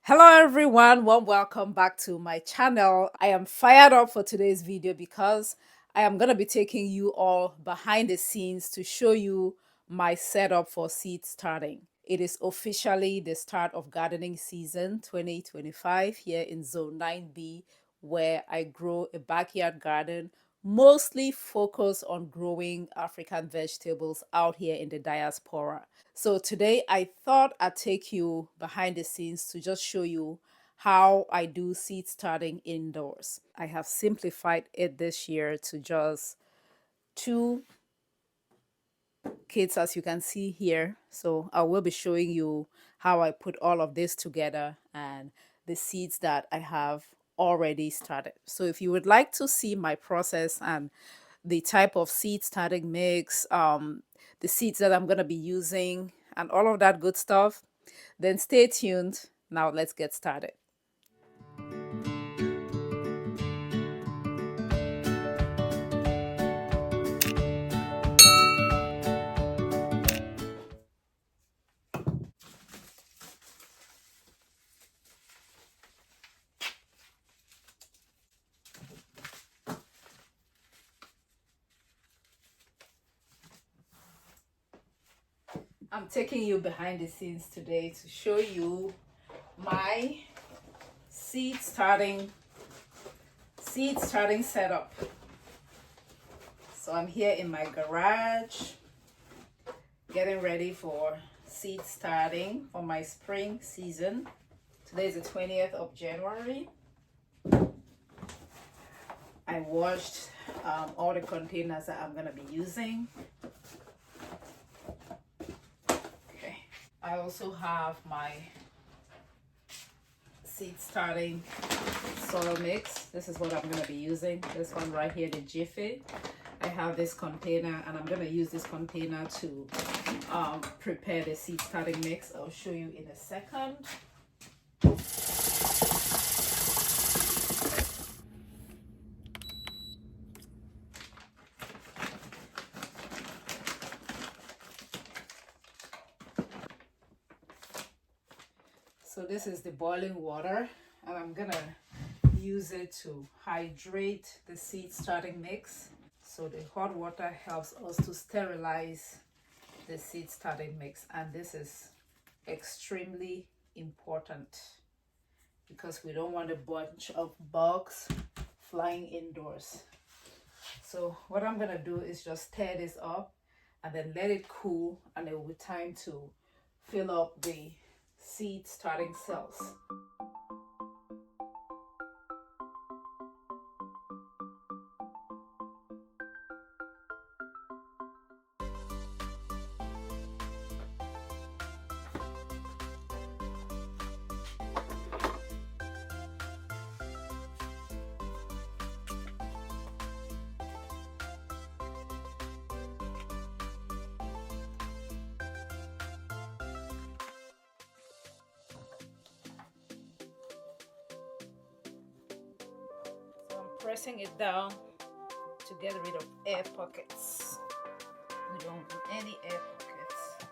Hello everyone, welcome back to my channel. I am fired up for today's video because I am going to be taking you all behind the scenes to show you my setup for seed starting. It is officially the start of gardening season 2025 here in Zone 9B, where I grow a backyard garden, mostly focused on growing African vegetables out here in the diaspora. So today I thought I'd take you behind the scenes to just show you how I do seed starting indoors. I have simplified it this year to just two kits, as you can see here. So I will be showing you how I put all of this together and the seeds that I have already started. So if you would like to see my process and the type of seed starting mix, the seeds that I'm going to be using and all of that good stuff, then stay tuned. Now let's get started. I'm taking you behind the scenes today to show you my seed starting setup. So I'm here in my garage getting ready for seed starting for my spring season. Today is the 20th of January. I washed all the containers that I'm going to be using. Okay. I also have my seed starting soil mix. This is what I'm going to be using. This one right here, the Jiffy. I have this container and I'm going to use this container to prepare the seed starting mix. I'll show you in a second. So this is the boiling water and I'm going to use it to hydrate the seed starting mix. So the hot water helps us to sterilize the seed starting mix, and this is extremely important because we don't want a bunch of bugs flying indoors. So what I'm gonna do is just stir this up and then let it cool, and it will be time to fill up the seed starting cells. Pressing it down to get rid of air pockets. We don't want any air pockets.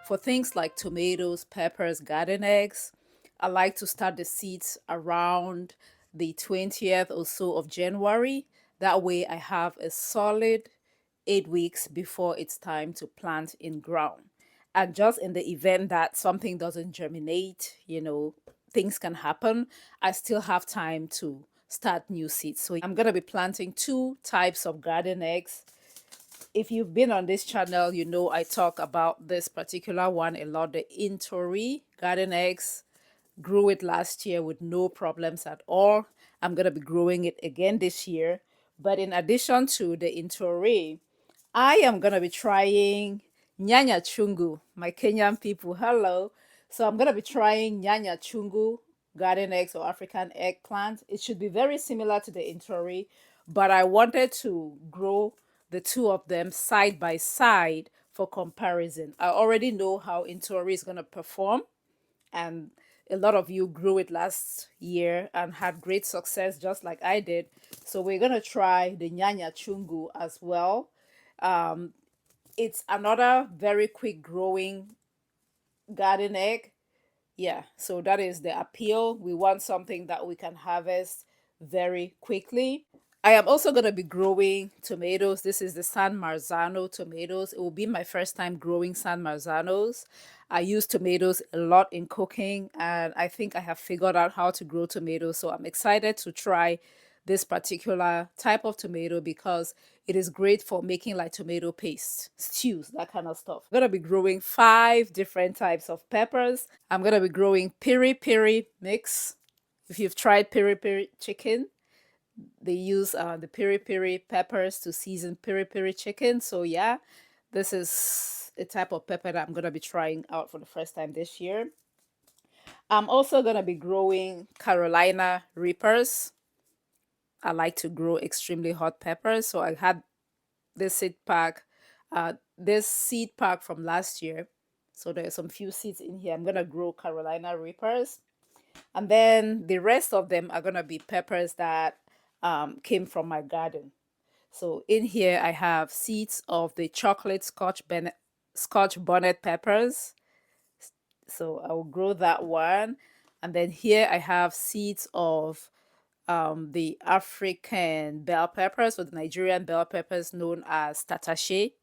For things like tomatoes, peppers, garden eggs, I like to start the seeds around the 20th or so of January. That way I have a solid 8 weeks before it's time to plant in ground. And just in the event that something doesn't germinate, things can happen, I still have time to start new seeds. So I'm going to be planting two types of garden eggs. If you've been on this channel, you know I talk about this particular one a lot, the Intori garden eggs. Grew it last year with no problems at all. I'm going to be growing it again this year. But in addition to the Intori, I am going to be trying Nyanya Chungu, my Kenyan people, hello. So I'm going to be trying Nyanya Chungu garden eggs or African eggplant. It should be very similar to the Intori, but I wanted to grow the two of them side by side for comparison. I already know how Intori is going to perform, and a lot of you grew it last year and had great success just like I did. So we're going to try the Nyanya Chungu as well. It's another very quick growing garden egg. Yeah, so that is the appeal. We want something that we can harvest very quickly. I am also going to be growing tomatoes. This is the San Marzano tomatoes. It will be my first time growing San Marzanos. I use tomatoes a lot in cooking, and I think I have figured out how to grow tomatoes. So I'm excited to try this particular type of tomato because it is great for making like tomato paste, stews, that kind of stuff. I'm going to be growing 5 different types of peppers. I'm going to be growing piri piri mix. If you've tried piri piri chicken, they use the piri piri peppers to season piri piri chicken. So yeah, this is a type of pepper that I'm going to be trying out for the first time this year. I'm also going to be growing Carolina Reapers. I like to grow extremely hot peppers. So I had this seed pack from last year. So there's some few seeds in here. I'm going to grow Carolina Reapers. And then the rest of them are going to be peppers that came from my garden. So in here, I have seeds of the chocolate Scotch bonnet peppers. So I will grow that one. And then here I have seeds of the African bell peppers, or the Nigerian bell peppers known as tatashe.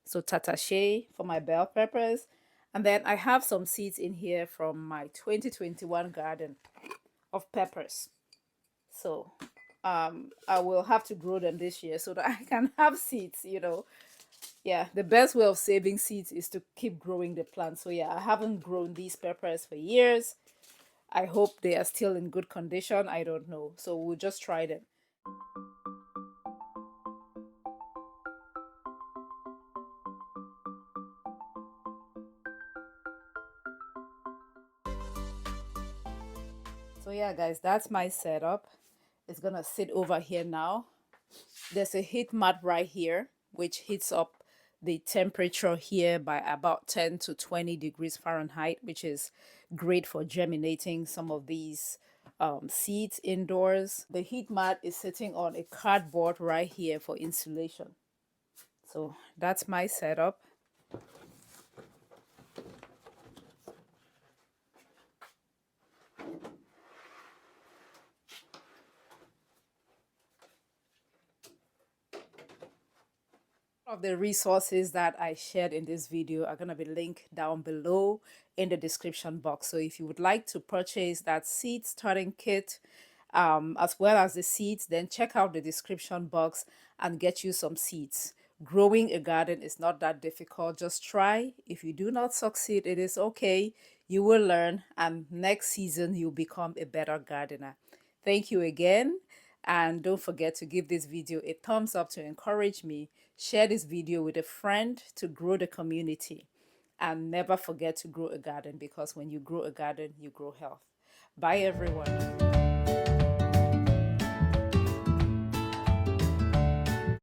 So tatashe for my bell peppers. And then I have some seeds in here from my 2021 garden of peppers. So I will have to grow them this year so that I can have seeds, you know. Yeah, the best way of saving seeds is to keep growing the plant. So yeah, I haven't grown these peppers for years. I hope they are still in good condition. I don't know. So we'll just try them. So yeah, guys, that's my setup. It's gonna sit over here now. There's a heat mat right here, which heats up the temperature here by about 10 to 20 degrees Fahrenheit, which is great for germinating some of these seeds indoors. The heat mat is sitting on a cardboard right here for insulation. So that's my setup. Of the resources that I shared in this video are going to be linked down below in the description box. So if you would like to purchase that seed starting kit, as well as the seeds, then check out the description box and get you some seeds. Growing a garden is not that difficult. Just try. If you do not succeed, it is okay. You will learn, and next season you'll become a better gardener. Thank you again. And don't forget to give this video a thumbs up to encourage me. Share this video with a friend to grow the community. And never forget to grow a garden, because when you grow a garden, you grow health. Bye, everyone.